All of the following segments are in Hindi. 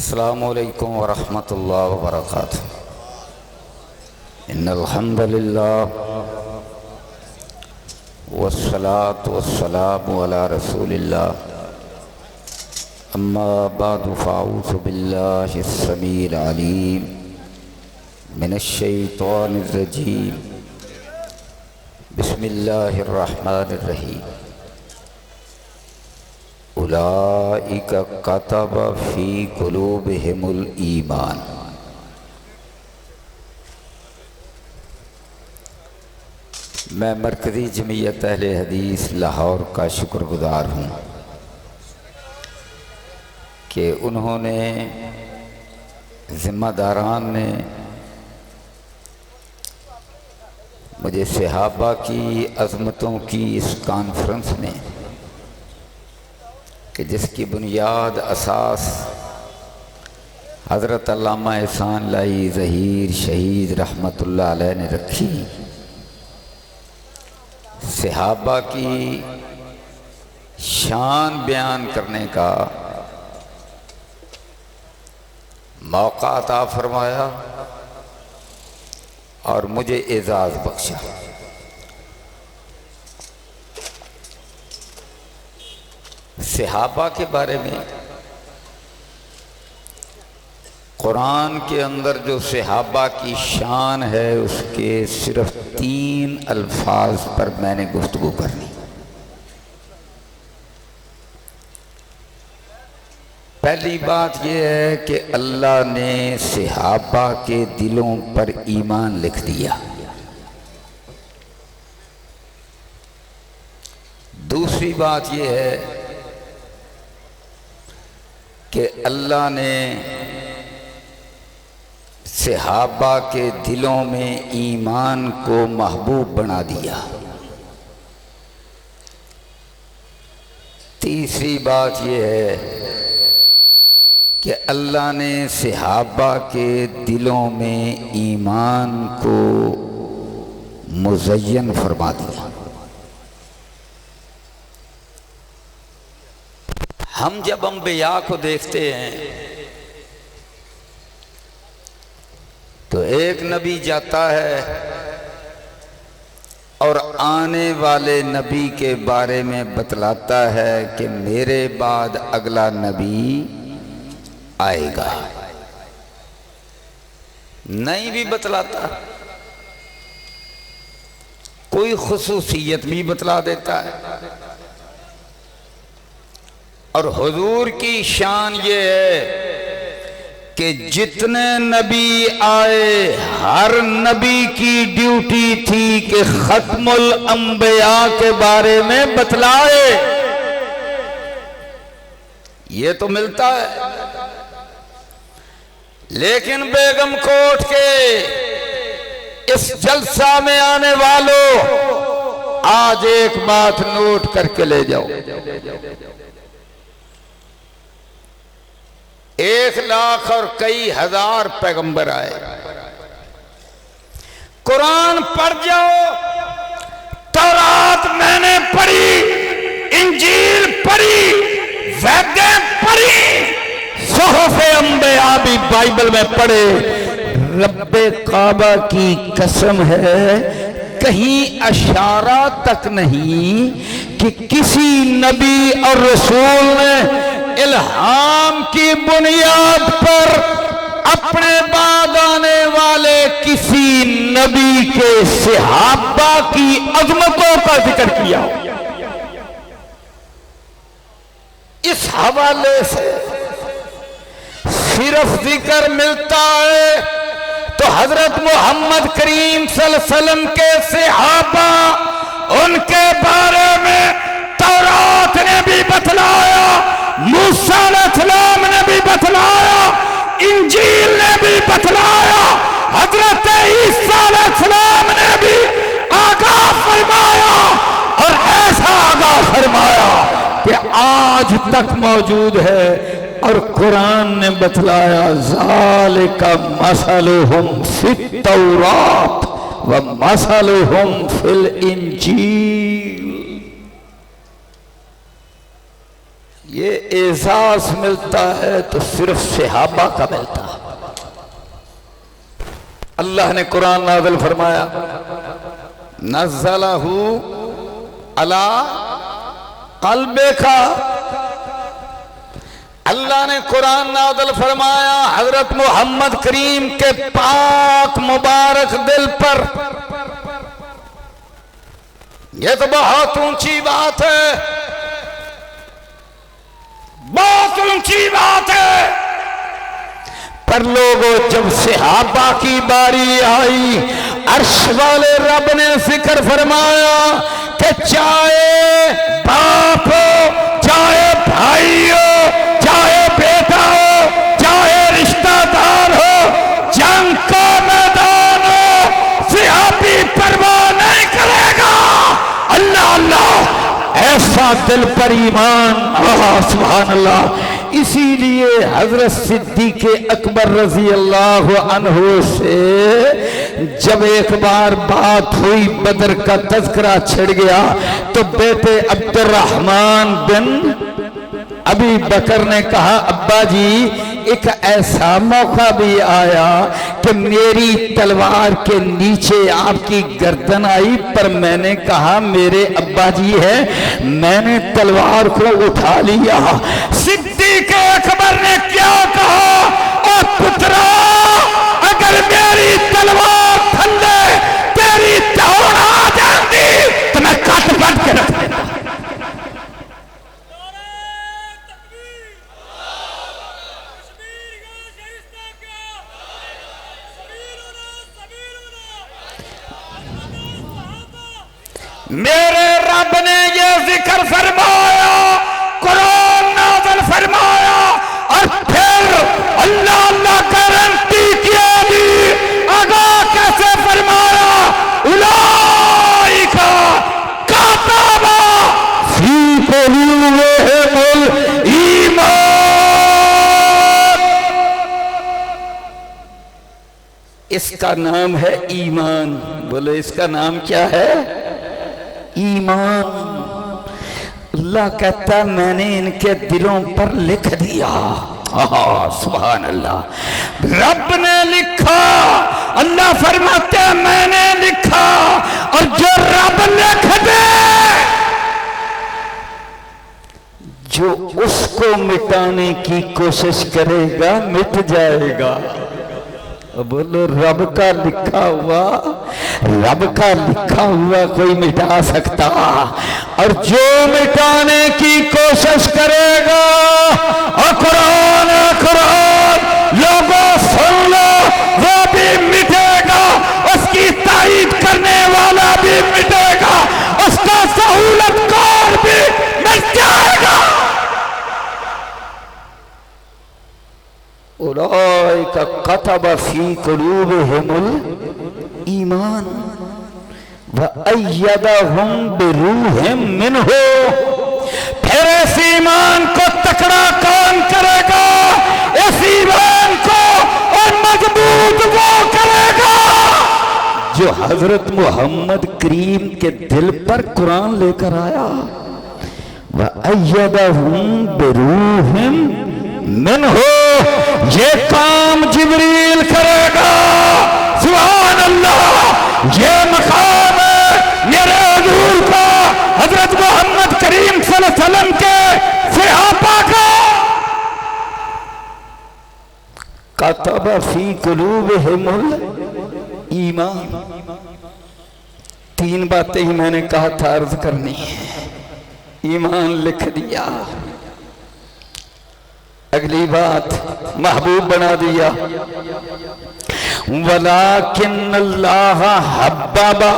अस्सलामुअलैकुम वरहमतुल्लाहि वबरकातुहू। इन्नल हम्दुलिल्लाह वस्सलातु वस्सलामु अला रसूलिल्लाह। अम्मा बअदु फ़अऊज़ु बिल्लाहिस समीइल अलीम मिनश शैतानिर रजीम। बिस्मिल्लाहिर रहमानिर रहीम। उलाइका कतब फ़ी कुलूबिहिमुल ईमान। मैं मरकज़ी जमीयत अहले हदीस लाहौर का शुक्रगुज़ार हूँ कि उन्होंने ज़िम्मेदारान ने मुझे सहाबा की अज़मतों की इस कॉन्फ्रेंस में, कि जिसकी बुनियाद असास हज़रत अल्लामा एहसान लाई ज़हीर शहीद रहमतुल्लाह अलैह ने रखी, सहाबा की शान बयान करने का मौका अता फरमाया और मुझे एजाज़ बख्शा। सहाबा के बारे में कुरान के अंदर जो सहाबा की शान है उसके सिर्फ 3 अल्फाज पर मैंने गुफ्तगू करनी। पहली बात यह है कि अल्लाह ने सहाबा के दिलों पर ईमान लिख दिया। दूसरी बात यह है कि अल्लाह ने सहाबा के दिलों में ईमान को महबूब बना दिया। तीसरी बात यह है कि अल्लाह ने सहाबा के दिलों में ईमान को मुज़य्यन फरमा दिया। हम जब अंबिया को देखते हैं तो एक नबी जाता है और आने वाले नबी के बारे में बतलाता है कि मेरे बाद अगला नबी आएगा। नहीं भी बतलाता, कोई खुसूसियत भी बतला देता है। और हुजूर की शान ये है कि जितने नबी आए हर नबी की ड्यूटी थी कि खत्मुल अंबिया के बारे में बतलाए। ये तो मिलता है, लेकिन बेगम कोट के इस जलसा में आने वालों, आज एक बात नोट करके ले जाओ। 1 लाख और कई हजार पैगंबर आए। कुरान पढ़ जाओ, तौरात मैंने पढ़ी, इंजील पढ़ी, वेदें पढ़ी, सुहूफ़े अंबिया भी बाइबल में पढ़े। रब्बे काबा की कसम है, कहीं अशारा तक नहीं कि किसी नबी और रसूल ने इल्हाम की बुनियाद पर अपने बाद आने वाले किसी नबी के सहाबा की अज़मतों का जिक्र किया। इस हवाले से सिर्फ जिक्र मिलता है तो हजरत मोहम्मद करीम सल्लल्लाहु अलैहि वसल्लम के सहाबा, उनके बारे में तौरात ने भी बतलाया, मूसा अलैहिस्सलाम ने भी बतलाया, इंजील ने भी बतलाया, हजरत ईसा अलैहिस्सलाम ने भी आगाह फरमाया। और ऐसा आगाह फरमाया कि आज तक मौजूद है। और कुरान ने बतलाया, ज़ालिका मसलुहुम फित तौरात व मसलुहुम फिल इंजील। ये एजाज मिलता है तो सिर्फ सहाबा का मिलता है। अल्लाह ने कुरान नाज़िल फरमाया, नज़्ज़लहू अला क़ल्बिका। अल्लाह ने कुरान नाज़िल फरमाया हजरत मोहम्मद करीम के पाक मुबारक दिल पर। यह तो बहुत ऊंची बात है, बहुत ऊंची बात है। पर लोगों, जब सहाबा की बारी आई, अर्श वाले रब ने जिक्र फरमाया कि चाहे बाप हो, चाहे भाई हो, चाहे बेटा हो, चाहे रिश्तेदार हो, जंग का मैदान हो, सहाबी परवाह नहीं करेगा। अल्लाह अल्लाह, ऐसा दिल पर ईमान, सुभान अल्लाह। इसीलिए हजरत सिद्दीक़ अकबर रजी अल्लाह अन्हु से जब एक बार बात हुई, बदर का तज़किरा छिड़ गया, तो बेटे अब्दुर्रहमान बिन अभी बकर ने कहा, अब्बा जी एक ऐसा मौका भी आया कि मेरी तलवार के नीचे आपकी गर्दन आई, पर मैंने कहा मेरे अब्बा जी है, मैंने तलवार को उठा लिया। सिद्दीक़ अकबर ने क्या कहा, ओ पुत्रा, अगर मेरी तलवार थल्ले तेरी दौड़ आ जाती तो मैं काट काट के रख देता। मेरे रब ने ये जिक्र फरमाया, कुरान नाज़िल फरमाया, और फिर अल्लाह अल्लाह गारंटी किया भी, आगाह कैसे फरमाया, उलाइका कातबा फी कुलूबिहिमुल ईमान। इसका नाम है ईमान। बोले इसका नाम क्या है? ईमान। अल्लाह कहता मैंने इनके दिलों पर लिख दिया। सुभान अल्लाह। रब ने लिखा, अल्लाह फरमाते हैं मैंने लिखा, और जो रब लिख दे, जो उसको मिटाने की कोशिश करेगा मिट जाएगा। बोलो रब का लिखा हुआ, रब का लिखा हुआ कोई मिटा सकता, और जो मिटाने की कोशिश करेगा, और कुरान लोगों सुन लो, वो भी मिटेगा, उसकी तारीफ करने वाला भी मिटेगा, उसका सहूलतकार भी मिट जाएगा। उलाइका कतब फी कुलूबिहिमुल ईमान व अय्यदहुम बिरूहिम मिन्हु। फिर इस ईमान को तकड़ा कौन करेगा? इस ईमान को और मजबूत वो करेगा जो हजरत मोहम्मद करीम के दिल पर कुरान लेकर आया। व अय्यदहुम बिरूहिम मिन्हु, ये काम जिब्रील करेगा। सुभान अल्लाह। ये मकाम है मेरे हुजूर का, हजरत मोहम्मद करीम सल्लल्लाहु अलैहि वसल्लम के सहाबा का। कतब फी कुलूबिहिमुल ईमान। तीन बातें ही मैंने कहा था अर्ज करनी है। ईमान लिख दिया, अगली बात महबूब बना दिया। वलाकिन्नल्लाह हब्बबा,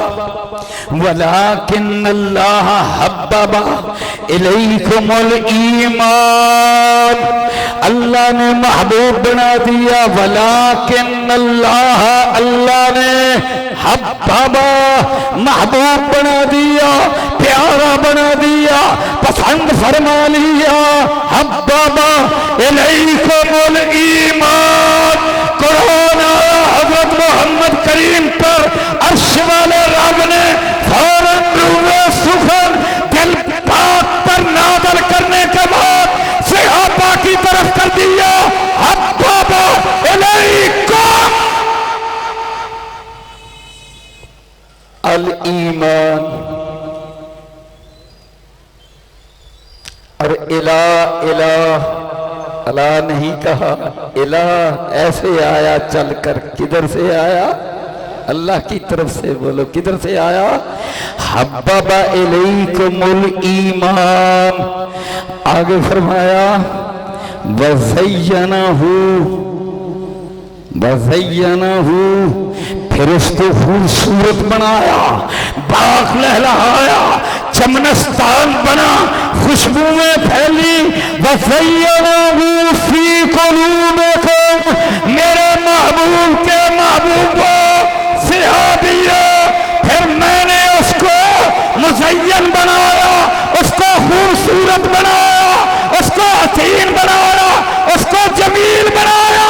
वलाकिन्नल्लाह हब्बबा इलैकुमुल ईमान। अल्लाह ने महबूब बना दिया। वलाकिन्नल्लाह, अल्लाह ने हब्बबा, महबूब बना दिया, प्यारा बना दिया, पसंद फरमा लिया। हब्बबा इलैकुमुल ईमान। कुरान हजरत मोहम्मद करीम पर अर्श वाले रब ने फौरन रूहे सुखन दिल पाक पर नाज़िल करने के बाद इलाह, अला नहीं कहा, इलाह ऐसे आया चलकर। किधर से आया? अल्लाह की तरफ से। बोलो किधर से आया? हब्बबा इलैकुमुल ईमान। आगे फरमाया वज़य्यनहू, वज़य्यनहू, फिर उसको खूबसूरत बनाया, बाग लहलहाया, चमनस्तान बना, खुशबुएं फैली। वज़य्यनहू फी कुलूबिकुम, मेरे महबूब के महबूबो सिहाबिया। फिर मैंने उसको मुज़य्यन बनाया, उसको खूबसूरत बनाया, उसको हसीन बनाया, उसको जमील बनाया।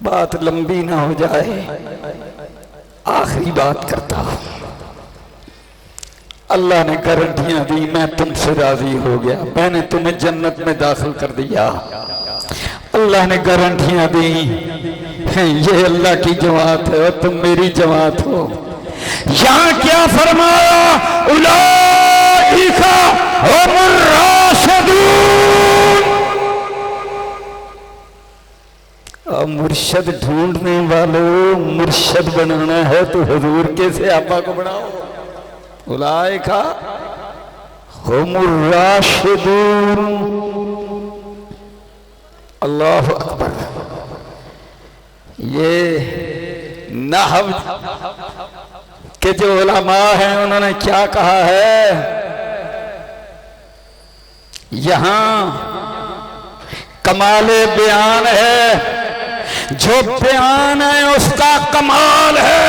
बात लंबी ना हो जाए, आखिरी बात करता हूं। अल्लाह ने गारंटियां दी, मैं तुमसे राजी हो गया, मैंने तुम्हें जन्नत में दाखिल कर दिया। अल्लाह ने गारंटियां दी, ये अल्लाह की जमात है और तुम मेरी जमात हो। यहां क्या फरमाया? उलाइका हुमुर राशिदून। मुर्शद ढूंढने वालों, मुर्शद बनाना है तो हुजूर के सहाबा को बनाओ। उलाइका हुमुर राशिदून। अल्लाह अकबर। ये नहव के जो उलमा हैं उन्होंने क्या कहा है? यहां कमाले बयान है, जो बयान है उसका कमाल है।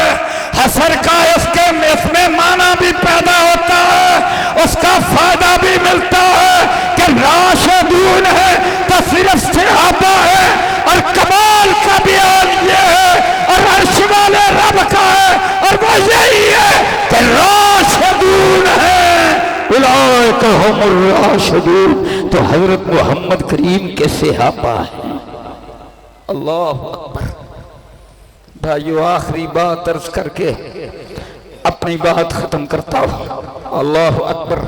हसर का इसमें माना भी पैदा होता है, उसका फायदा भी मिलता है कि राशिदून है तो सिर्फ सहाबा है, और कमाल का बयान ये है और अर्श वाले रब का है, और वो यही है कि राशिदून है। उलाइका हुमुर राशिदून, तो हजरत मोहम्मद करीम के सहाबा है। अल्लाह अकबर। भाइयों आखिरी बात अर्ज करके अपनी बात खत्म करता हूं। अल्लाह अकबर।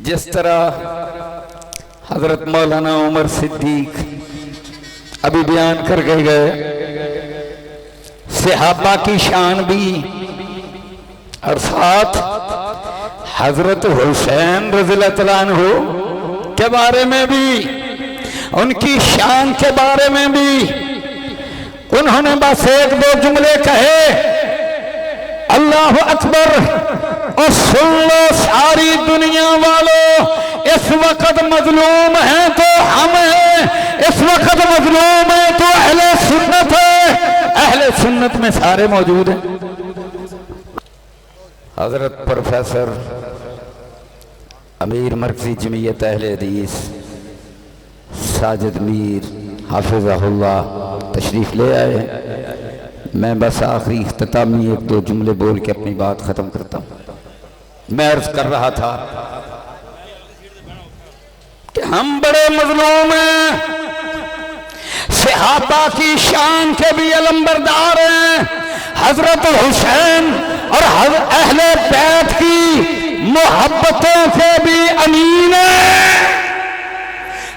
जिस तरह हजरत मौलाना उमर सिद्दीक अभी बयान कर गए, सहाबा की शान भी, और साथ हजरत हुसैन रज़ियल्लाहु तआला अन्हु के बारे में भी, उनकी शान के बारे में भी उन्होंने बस एक दो जुमले कहे। अल्लाह अकबर। और सुन लो सारी दुनिया वालों, इस वक्त मजलूम है तो हम हैं, इस वक्त मजलूम है तो अहले सुन्नत है। अहले सुन्नत में सारे मौजूद हैं। हजरत प्रोफेसर अमीर मरकजी जमीयत अहले हदीस साजिद मीर हाफिज़हुल्लाह तशरीफ ले आए। मैं बस आखिरी इख्तितामी एक दो जुमले बोल के अपनी बात खत्म करता हूं। मैं अर्ज कर रहा था कि हम बड़े मजलूम हैं, सहाबा की शान के भी अलंबरदार हैं, हजरत हुसैन और अहले बैत की मोहब्बतों के भी अमीन हैं।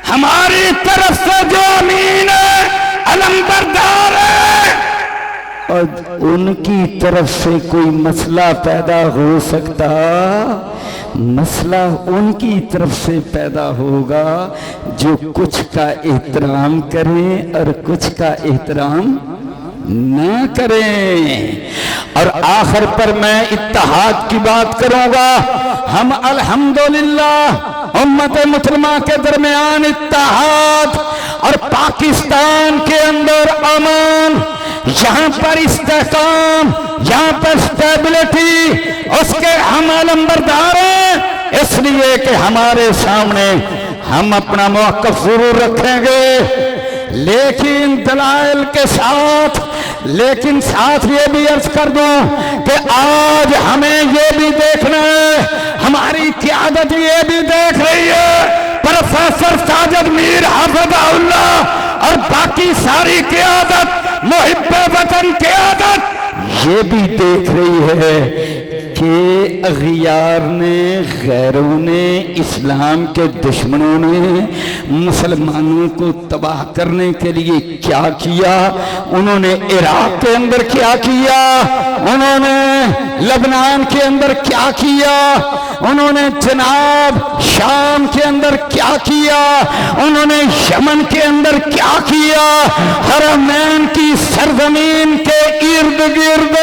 हमारी तरफ से जो अमीन है, अलंबरदार है, और उनकी तरफ से कोई मसला पैदा हो सकता, मसला उनकी तरफ से पैदा होगा जो कुछ का एहतराम करें और कुछ का एहतराम ना करें। और आखिर पर मैं इत्तेहाद की बात करूंगा। हम अल्हम्दुलिल्लाह उम्मत मुसलमा के दरमियान इत्तेहाद और पाकिस्तान के अंदर अमन, यहाँ पर इस्तेहकाम, यहाँ पर स्टेबिलिटी, उसके हम अलंबरदार हैं। इसलिए कि हमारे सामने हम अपना मौक़िफ़ जरूर रखेंगे, लेकिन दलाइल के साथ। लेकिन साथ ये भी अर्ज कर दूं कि आज हमें ये भी देखना है, हमारी क़यादत ये भी देख रही है, प्रोफेसर साजिद मीर हाफिज़हुल्लाह और बाकी सारी क़यादत, मुहिब्बे वतन क़यादत ये भी देख रही है के अगियार ने, गैरों ने, इस्लाम के दुश्मनों ने मुसलमानों को तबाह करने के लिए क्या किया। उन्होंने इराक के अंदर क्या किया, उन्होंने लबनान के अंदर क्या किया, उन्होंने जनाब शाम के अंदर क्या किया, उन्होंने यमन के अंदर क्या किया। हरमैन की सरजमीन के इर्द गिर्द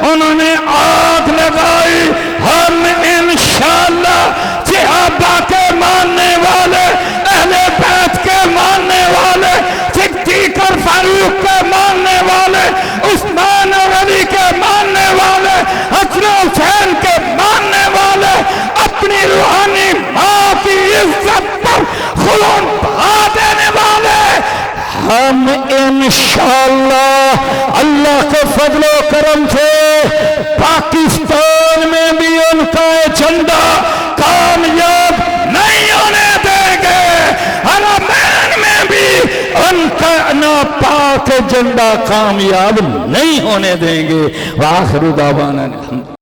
उन्होंने आग लगाई। हम इंशाअल्लाह सहाबा के मानने वाले, अहले बैत के मानने वाले, सिद्दीक और फारूक के मानने वाले, उस्मान और अली के मानने वाले, हसन हुसैन के मानने वाले, अपनी रूहानी माँ की इज्जत पर खून बहा देने वाले हम इंशाअल्लाह अल्लाह के फजलो करम से पाकिस्तान में भी उनका झंडा कामयाब नहीं होने देंगे। हरमैन में भी उनका नापाक झंडा कामयाब नहीं होने देंगे। आखिर दावाना